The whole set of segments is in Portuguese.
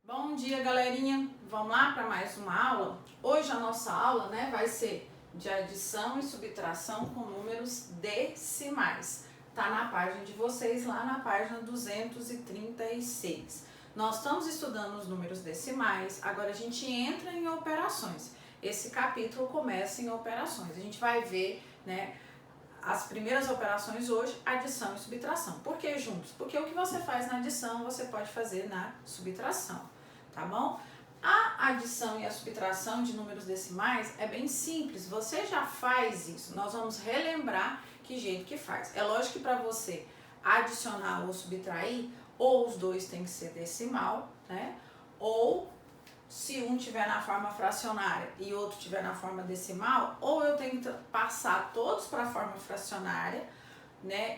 Bom dia, galerinha! Vamos lá para mais uma aula? Hoje a nossa aula, vai ser de adição e subtração com números decimais. Tá na página de vocês, lá na página 236. Nós estamos estudando os números decimais, agora a gente entra em operações. Esse capítulo começa em operações. A gente vai ver, as primeiras operações hoje, adição e subtração. Por que juntos? Porque o que você faz na adição, você pode fazer na subtração, tá bom? A adição e a subtração de números decimais é bem simples, você já faz isso. Nós vamos relembrar que jeito que faz. É lógico que para você adicionar ou subtrair, ou os dois tem que ser decimal, ou se um tiver na forma fracionária e outro tiver na forma decimal, ou eu tenho que passar todos para a forma fracionária,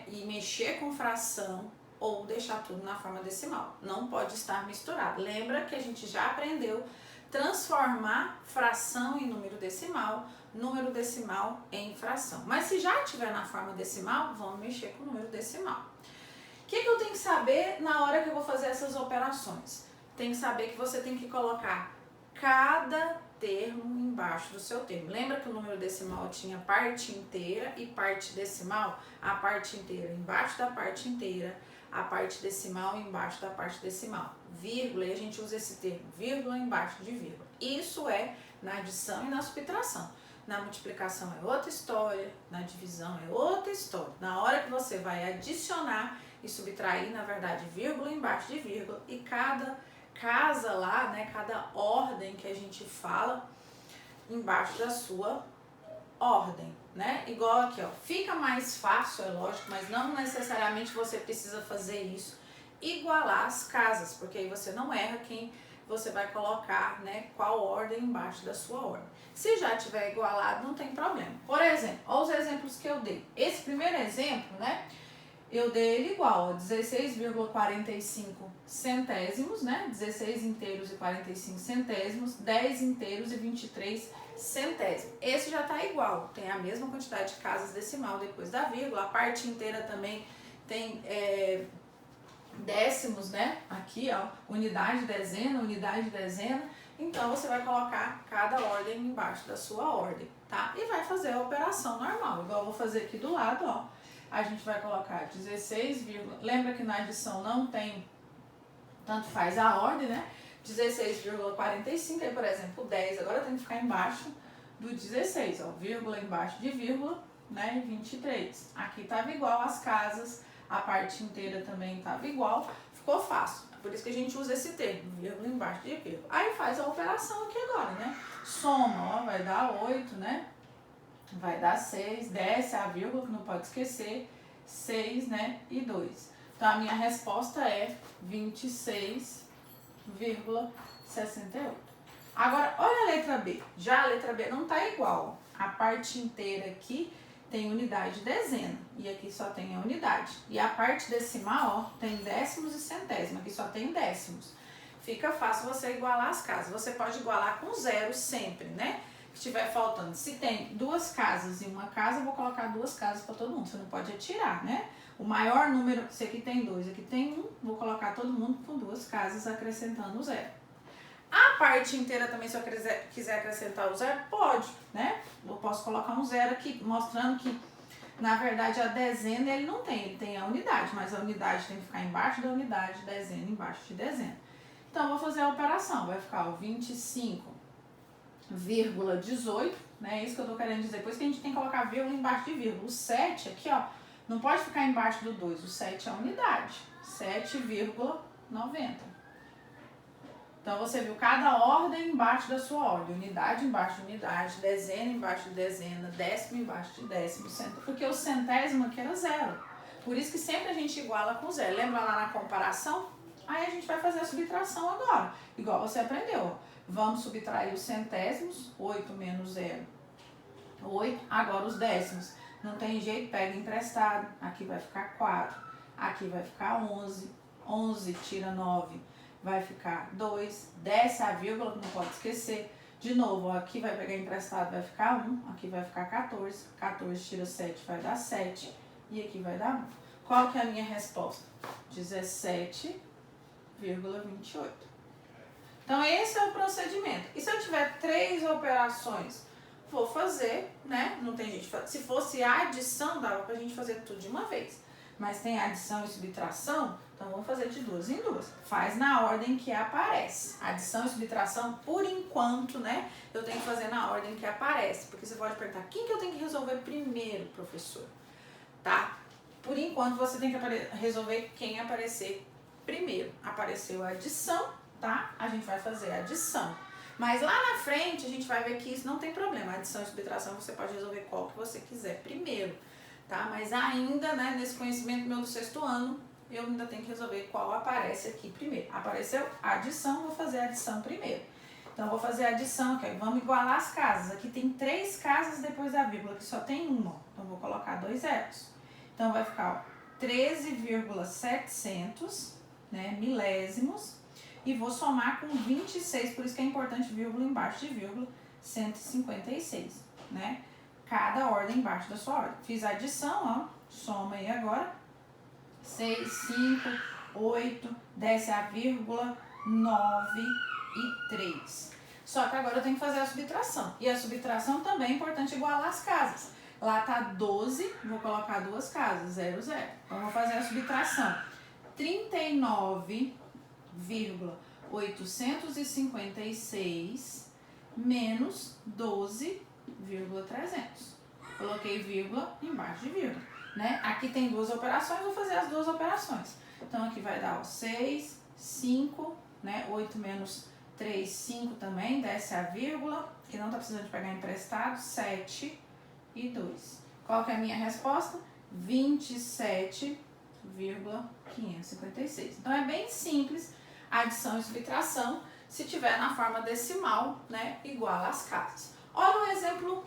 e mexer com fração, ou deixar tudo na forma decimal. Não pode estar misturado. Lembra que a gente já aprendeu transformar fração em número decimal em fração. Mas se já estiver na forma decimal, vamos mexer com o número decimal. O que eu tenho que saber na hora que eu vou fazer essas operações? Tem que saber que você tem que colocar cada termo embaixo do seu termo. Lembra que o número decimal tinha parte inteira e parte decimal? A parte inteira embaixo da parte inteira, a parte decimal embaixo da parte decimal. Vírgula, e a gente usa esse termo, vírgula embaixo de vírgula. Isso é na adição e na subtração. Na multiplicação é outra história, na divisão é outra história. Na hora que você vai adicionar e subtrair, na verdade, vírgula embaixo de vírgula, e cada casa lá, cada ordem que a gente fala embaixo da sua ordem, Igual aqui, ó. Fica mais fácil, é lógico, mas não necessariamente você precisa fazer isso, igualar as casas, porque aí você não erra quem você vai colocar, qual ordem embaixo da sua ordem. Se já tiver igualado, não tem problema. Por exemplo, olha os exemplos que eu dei. Esse primeiro exemplo, eu dei ele igual, 16,45 centésimos, 16 inteiros e 45 centésimos, 10 inteiros e 23 centésimos. Esse já está igual, tem a mesma quantidade de casas decimal depois da vírgula, a parte inteira também tem décimos, aqui, ó, unidade, dezena, então você vai colocar cada ordem embaixo da sua ordem, tá? E vai fazer a operação normal, igual eu vou fazer aqui do lado, ó. A gente vai colocar 16, lembra que na adição não tem, tanto faz a ordem, 16,45, aí por exemplo, 10 agora tem que ficar embaixo do 16, ó, vírgula embaixo de vírgula, 23. Aqui estava igual as casas, a parte inteira também estava igual, ficou fácil. Por isso que a gente usa esse termo, vírgula embaixo de vírgula. Aí faz a operação aqui agora, Soma, ó, vai dar 8, vai dar 6, desce a vírgula, que não pode esquecer, 6, e 2. Então, a minha resposta é 26,68. Agora, olha a letra B. Já a letra B não está igual. A parte inteira aqui tem unidade e dezena, e aqui só tem a unidade. E a parte decimal, ó, tem décimos e centésimos, aqui só tem décimos. Fica fácil você igualar as casas. Você pode igualar com zero sempre, que estiver faltando. Se tem duas casas e uma casa, eu vou colocar duas casas para todo mundo. Você não pode atirar, O maior número, se aqui tem dois, aqui tem um, vou colocar todo mundo com duas casas acrescentando o zero. A parte inteira também, se eu quiser acrescentar o zero, pode, Eu posso colocar um zero aqui, mostrando que, na verdade, a dezena ele não tem, ele tem a unidade, mas a unidade tem que ficar embaixo da unidade, dezena embaixo de dezena. Então, eu vou fazer a operação, vai ficar o 25,18, É isso que eu tô querendo dizer. Por isso que a gente tem que colocar vírgula embaixo de vírgula. O 7 aqui, ó, não pode ficar embaixo do 2. O 7 é a unidade. 7,90. Então, você viu cada ordem embaixo da sua ordem. Unidade embaixo de unidade, dezena embaixo de dezena, décimo embaixo de décimo, porque o centésimo aqui era zero. Por isso que sempre a gente iguala com zero. Lembra lá na comparação? Aí a gente vai fazer a subtração agora. Igual você aprendeu, ó. Vamos subtrair os centésimos, 8 menos 0, 8. Agora os décimos, não tem jeito, pega emprestado. Aqui vai ficar 4, aqui vai ficar 11, 11 tira 9, vai ficar 2, desce a vírgula, que não pode esquecer. De novo, ó, aqui vai pegar emprestado, vai ficar 1, aqui vai ficar 14, 14 tira 7 vai dar 7, e aqui vai dar 1. Qual que é a minha resposta? 17,28. Então, esse é o procedimento. E se eu tiver 3 operações, vou fazer, né? Não tem gente. Se fosse adição, dava pra gente fazer tudo de uma vez. Mas tem adição e subtração, então vamos fazer de 2 em 2. Faz na ordem que aparece. Adição e subtração, por enquanto, né? Eu tenho que fazer na ordem que aparece. Porque você pode perguntar, quem que eu tenho que resolver primeiro, professor? Tá? Por enquanto, você tem que resolver quem aparecer primeiro. Apareceu a adição, tá? A gente vai fazer a adição. Mas lá na frente, a gente vai ver que isso não tem problema. Adição e subtração, você pode resolver qual que você quiser primeiro. Tá? Mas ainda, né, nesse conhecimento meu do 6º ano, eu ainda tenho que resolver qual aparece aqui primeiro. Apareceu a adição, vou fazer a adição primeiro. Então, eu vou fazer a adição aqui, vamos igualar as casas. Aqui tem 3 casas depois da vírgula, aqui só tem uma. Então, eu vou colocar 2 zeros. Então, vai ficar 13,700, né, milésimos. E vou somar com 26, por isso que é importante vírgula embaixo de vírgula, 156, né? Cada ordem embaixo da sua ordem. Fiz a adição, ó, soma aí agora, 6, 5, 8, desce a vírgula, 9 e 3. Só que agora eu tenho que fazer a subtração. E a subtração também é importante igualar as casas. Lá tá 12, vou colocar 2 casas, 0, 0. Então, vou fazer a subtração. 39,856 menos 12,300. Coloquei vírgula embaixo de vírgula, né? Aqui tem 2 operações, vou fazer as 2 operações. Então, aqui vai dar ó, 6, 5, né? 8 menos 3, 5 também, desce a vírgula, que não tá precisando de pegar emprestado, 7 e 2. Qual que é a minha resposta? 27,556. Então, é bem simples a adição e subtração. Se tiver na forma decimal, né, iguala as casas. Olha o exemplo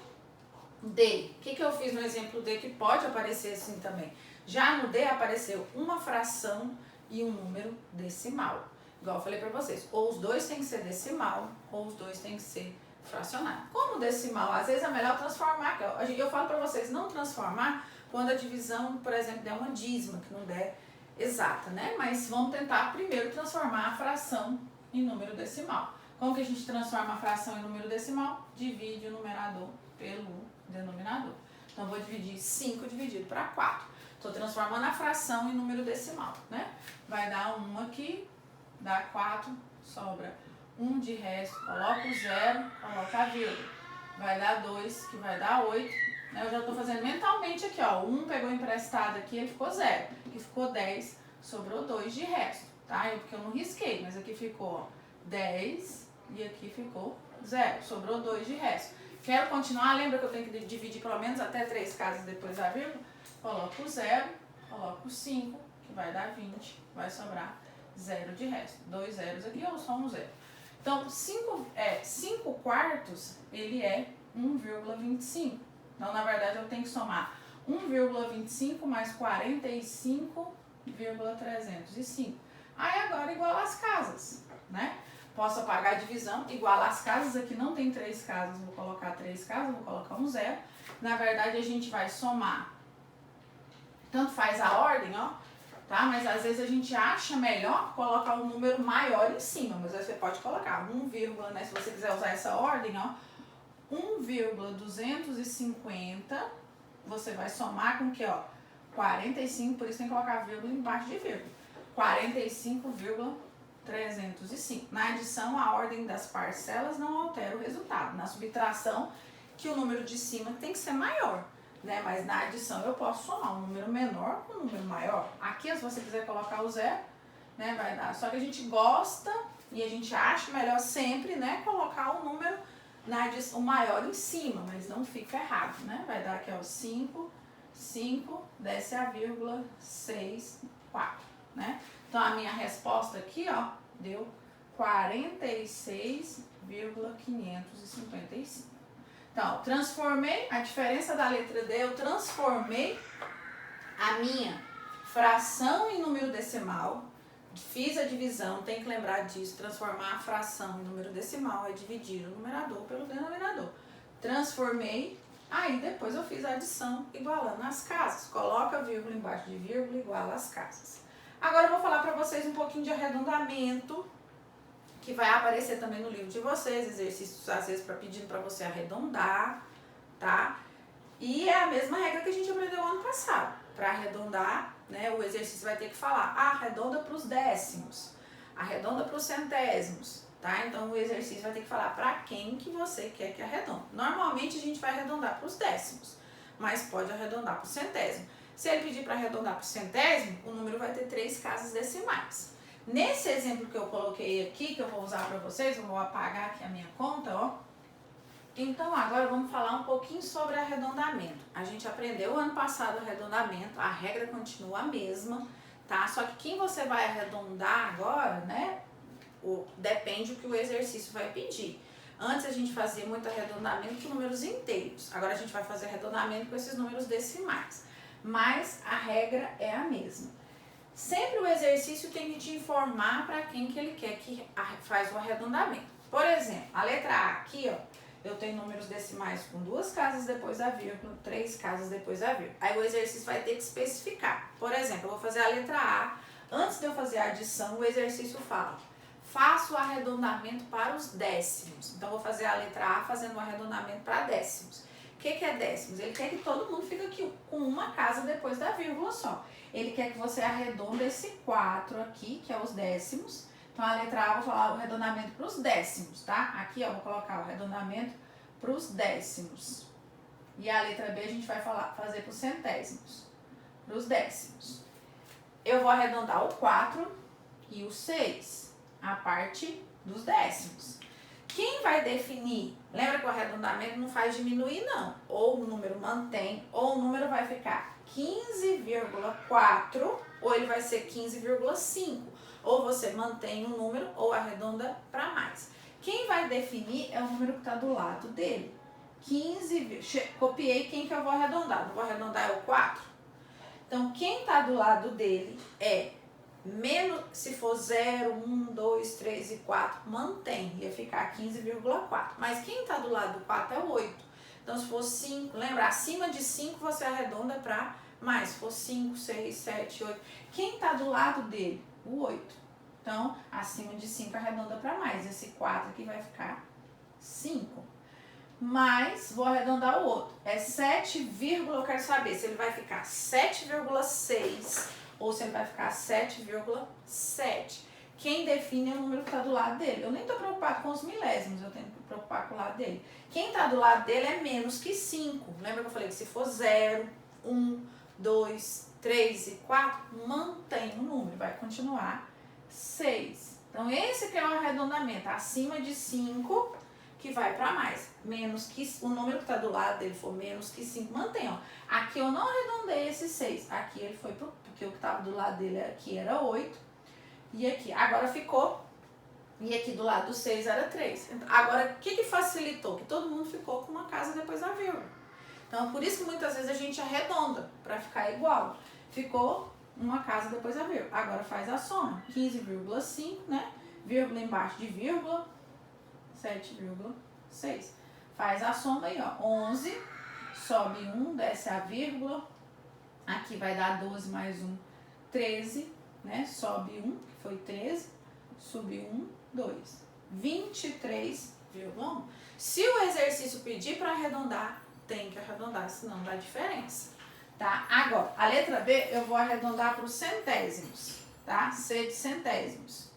D. O que eu fiz no exemplo D que pode aparecer assim também? Já no D apareceu uma fração e um número decimal. Igual eu falei pra vocês, ou os dois têm que ser decimal, ou os dois têm que ser fracionário. Como decimal, às vezes é melhor transformar. Eu falo pra vocês não transformar quando a divisão, por exemplo, der uma dízima, que não der exata, né? Mas vamos tentar primeiro transformar a fração em número decimal. Como que a gente transforma a fração em número decimal? Divide o numerador pelo denominador. Então, vou dividir 5 dividido para 4. Estou transformando a fração em número decimal, né? Vai dar 1 aqui, dá 4, sobra 1 de resto, coloca o 0, coloca a vírgula. Vai dar 2, que vai dar 8. Eu já estou fazendo mentalmente aqui, ó. 1 pegou emprestado aqui, ele ficou 0. Aqui ficou 10, sobrou 2 de resto, tá? Porque eu não risquei, mas aqui ficou ó, 10 e aqui ficou 0. Sobrou 2 de resto. Quero continuar, lembra que eu tenho que dividir pelo menos até 3 casas depois da vírgula? Coloco o 0, coloco o 5, que vai dar 20, vai sobrar 0 de resto. 2 zeros aqui ou só um 0. Então, 5 quartos, ele é 1,25. Então, na verdade, eu tenho que somar 1,25 mais 45,305. Aí, agora, iguala as casas, né? Posso apagar a divisão, iguala as casas. Aqui não tem 3 casas, vou colocar 3 casas, vou colocar um 0. Na verdade, a gente vai somar. Tanto faz a ordem, ó. Tá? Mas às vezes a gente acha melhor colocar um número maior em cima, mas aí você pode colocar 1, né? Se você quiser usar essa ordem, ó, 1,250, você vai somar com o que, ó? 45, por isso tem que colocar vírgula embaixo de vírgula. 45,305. Na adição, a ordem das parcelas não altera o resultado. Na subtração, que o número de cima tem que ser maior. Né? Mas na adição eu posso somar um número menor com um número maior. Aqui, se você quiser colocar o 0, né, vai dar. Só que a gente gosta e a gente acha melhor sempre, né, colocar o número na adição, o maior em cima, mas não fica errado, né? Vai dar aqui, ó, 5, desce a vírgula, 6, 4, né? Então, a minha resposta aqui, ó, deu 46,555. Então, transformei, a diferença da letra D, eu transformei a minha fração em número decimal, fiz a divisão, tem que lembrar disso, transformar a fração em número decimal é dividir o numerador pelo denominador. Transformei Aí depois eu fiz a adição igualando as casas. Coloca vírgula embaixo de vírgula, iguala as casas. Agora eu vou falar para vocês um pouquinho de arredondamento, que vai aparecer também no livro de vocês, exercícios às vezes pedindo para você arredondar, tá? E é a mesma regra que a gente aprendeu ano passado. Para arredondar, né, o exercício vai ter que falar, arredonda para os décimos, arredonda para os centésimos, tá? Então o exercício vai ter que falar para quem que você quer que arredonde. Normalmente a gente vai arredondar para os décimos, mas pode arredondar para o centésimo. Se ele pedir para arredondar para o centésimo, o número vai ter 3 casas decimais. Nesse exemplo que eu coloquei aqui, que eu vou usar para vocês, eu vou apagar aqui a minha conta, ó. Então agora vamos falar um pouquinho sobre arredondamento. A gente aprendeu ano passado arredondamento, a regra continua a mesma, tá? Só que quem você vai arredondar agora, né? Depende do que o exercício vai pedir. Antes a gente fazia muito arredondamento com números inteiros, agora a gente vai fazer arredondamento com esses números decimais. Mas a regra é a mesma. Sempre o exercício tem que te informar para quem que ele quer que faz o arredondamento. Por exemplo, a letra A aqui, ó, eu tenho números decimais com 2 casas depois da vírgula, 3 casas depois da vírgula. Aí o exercício vai ter que especificar. Por exemplo, eu vou fazer a letra A. Antes de eu fazer a adição, o exercício fala, faço o arredondamento para os décimos. Então, eu vou fazer a letra A fazendo o arredondamento para décimos. O que é décimos? Ele quer que todo mundo fique aqui com uma casa depois da vírgula só. Ele quer que você arredonde esse 4 aqui, que é os décimos. Então, a letra A eu vou falar o arredondamento para os décimos, tá? Aqui, ó, vou colocar o arredondamento para os décimos. E a letra B a gente vai fazer para os centésimos, para os décimos. Eu vou arredondar o 4 e o 6, a parte dos décimos. Quem vai definir? Lembra que o arredondamento não faz diminuir, não. Ou o número mantém, ou o número vai ficar 15,4, ou ele vai ser 15,5. Ou você mantém o número, ou arredonda para mais. Quem vai definir é o número que está do lado dele. 15, copiei quem que eu vou arredondar. Não vou arredondar é o 4. Então, quem está do lado dele é menos, se for 0, 1, 2, 3 e 4, mantém, ia ficar 15,4. Mas quem está do lado do 4 é o 8. Então, se for 5, lembra, acima de 5 você arredonda para mais. Se for 5, 6, 7, 8. Quem está do lado dele? O 8. Então, acima de 5 arredonda para mais. Esse 4 aqui vai ficar 5. Mas, vou arredondar o outro. É 7, eu quero saber se ele vai ficar 7,6 ou se ele vai ficar 7,7. Quem define é o número que está do lado dele. Eu nem estou preocupado com os milésimos, eu tenho que me preocupar com o lado dele. Quem está do lado dele é menos que 5. Lembra que eu falei que se for 0, 1, 2, 3 e 4, mantém o número, vai continuar 6. Então, esse que é o arredondamento, acima de 5, que vai para mais. Menos que o número que está do lado dele for menos que 5, mantém, ó. Aqui eu não arredondei esse 6, aqui ele foi porque o que estava do lado dele aqui era 8, e aqui, agora ficou, e aqui do lado do 6 era 3. Agora, o que facilitou? Que todo mundo ficou com uma casa depois da vírgula. Então, por isso que muitas vezes a gente arredonda, para ficar igual. Ficou uma casa depois da vírgula. Agora faz a soma, 15,5, né? Vírgula embaixo de vírgula, 7,6. Faz a soma aí, ó. 11, sobe 1, desce a vírgula. Aqui vai dar 12 mais 1, 13, né? Sobe 1, que foi 13. Subiu 1, 2. 23,1. Se o exercício pedir para arredondar, tem que arredondar, senão dá diferença, tá? Agora, a letra B eu vou arredondar para os centésimos, tá? C de centésimos.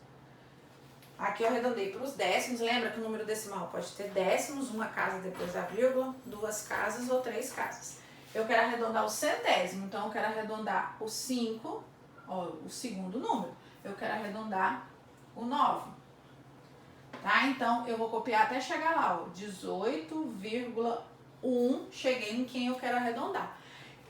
Aqui eu arredondei para os décimos. Lembra que o número decimal pode ter décimos, uma casa depois da vírgula, 2 casas ou 3 casas. Eu quero arredondar o centésimo, então eu quero arredondar o 5, ó, o segundo número. Eu quero arredondar o 9. Tá? Então, eu vou copiar até chegar lá, ó, 18,1, cheguei em quem eu quero arredondar.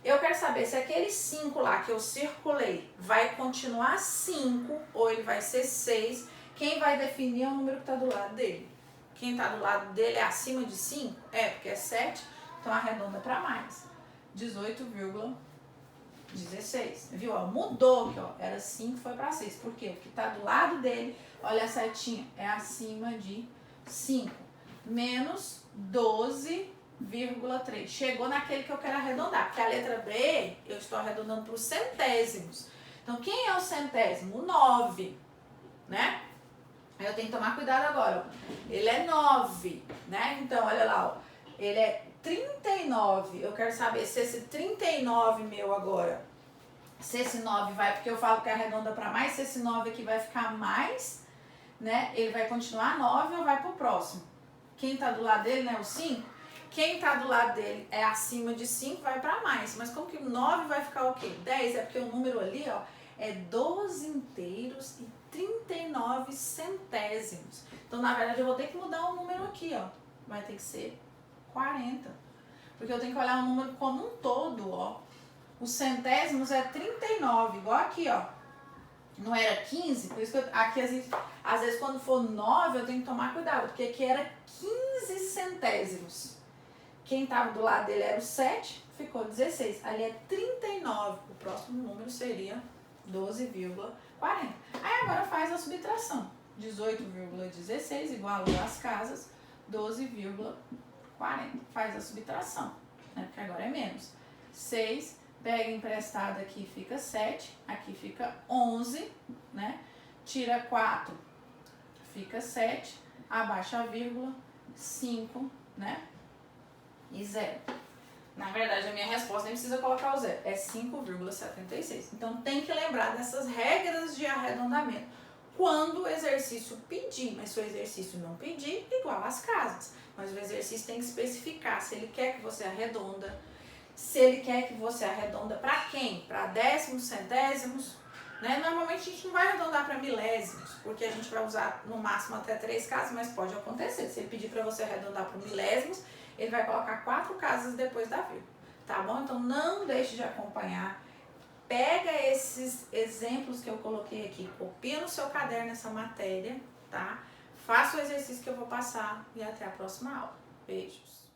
Eu quero saber se aquele 5 lá que eu circulei vai continuar 5 ou ele vai ser 6. Quem vai definir é o número que está do lado dele. Quem está do lado dele é acima de 5? É, porque é 7, então arredonda para mais. 18,16. Viu? Ó, mudou aqui, ó. Era 5, foi para 6. Por quê? Porque está do lado dele, olha a setinha, é acima de 5. Menos 12 2,3. Chegou naquele que eu quero arredondar, porque a letra B eu estou arredondando para os centésimos. Então, quem é o centésimo? O 9, né? Aí eu tenho que tomar cuidado agora, ó. Ele é 9, né? Então, olha lá, ó. Ele é 39. Eu quero saber se esse 39 meu agora, se esse 9 vai, porque eu falo que arredonda para mais, se esse 9 aqui vai ficar mais, né? Ele vai continuar 9 ou vai pro próximo? Quem tá do lado dele, né? O 5. Quem tá do lado dele é acima de 5, vai para mais. Mas como que o 9 vai ficar o quê? 10, é porque o número ali, ó, é 12 inteiros e 39 centésimos. Então, na verdade, eu vou ter que mudar o número aqui, ó. Vai ter que ser 40. Porque eu tenho que olhar o número como um todo, ó. Os centésimos é 39, igual aqui, ó. Não era 15, por isso que aqui às vezes quando for 9 eu tenho que tomar cuidado, porque aqui era 15 centésimos. Quem estava do lado dele era o 7, ficou 16. Ali é 39, o próximo número seria 12,40. Aí agora faz a subtração. 18,16 igual às casas, 12,40. Faz a subtração, né? Porque agora é menos. 6, pega emprestado aqui, fica 7, aqui fica 11, né? Tira 4, fica 7, abaixa a vírgula, 5, né? E 0. Na verdade, a minha resposta nem precisa colocar o 0, é 5,76. Então, tem que lembrar dessas regras de arredondamento quando o exercício pedir. Mas se o exercício não pedir, igual às casas. Mas o exercício tem que especificar se ele quer que você arredonda, se ele quer que você arredonda para quem? Para décimos, centésimos, né? Normalmente a gente não vai arredondar para milésimos, porque a gente vai usar no máximo até 3 casas, mas pode acontecer. Se ele pedir para você arredondar para milésimos, ele vai colocar 4 casas depois da vírgula, tá bom? Então não deixe de acompanhar, pega esses exemplos que eu coloquei aqui, copia no seu caderno essa matéria, tá? Faça o exercício que eu vou passar e até a próxima aula. Beijos!